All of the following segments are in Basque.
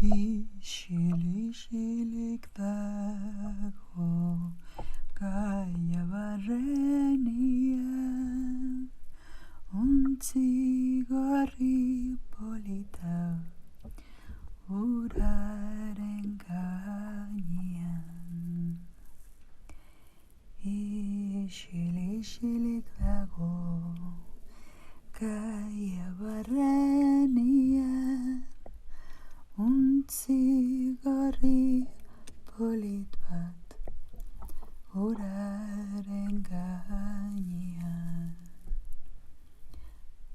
Isilik dago gaia barrenian, ontzi gorri polita uraren gainean. Isilik dago gaia barrenian, ontzi gorri polit bat uraren gainean.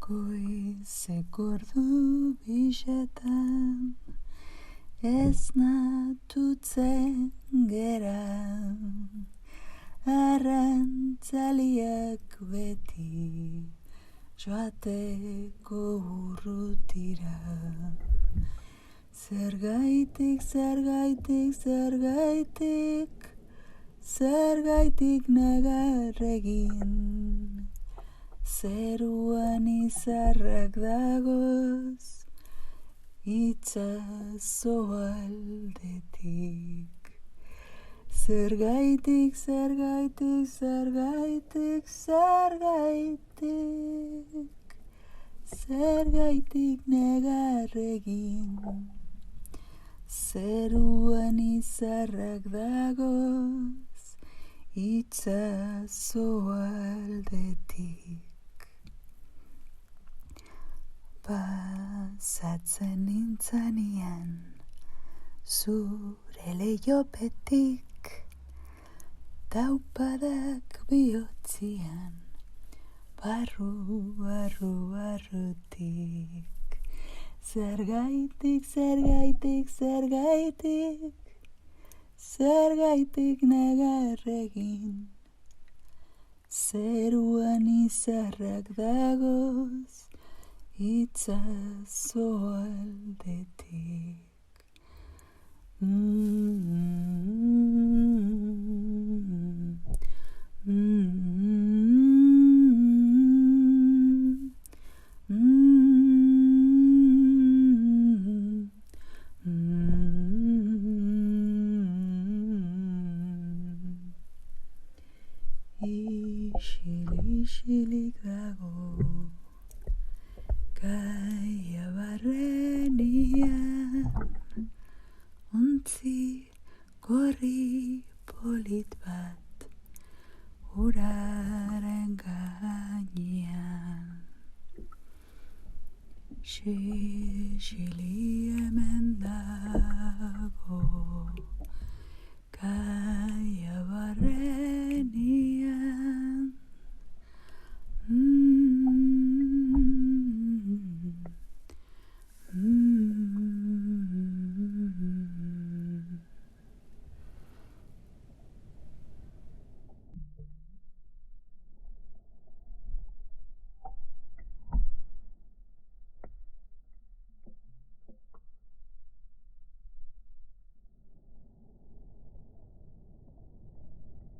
Goizek ordu bisetan esnatutzen gera, arrantzaliak beti joateko urrutira. Zergaitik negar egin, zeruan izarrak dagoz, itsaso aldetik. Zergaitik negar egin, zeruan izarrak dagoz, itsaso aldetik. Pasatzen nintzanean zure leihopetik, taupadak bihotzian, barrutik. Zergaitik negar egin, zeruan izarrak dagoz, itsaso aldetik. Isilik dago gaia barrenian, ontzi gorri polit bat uraren gainean. Sisili hemen dago gaia barrenian,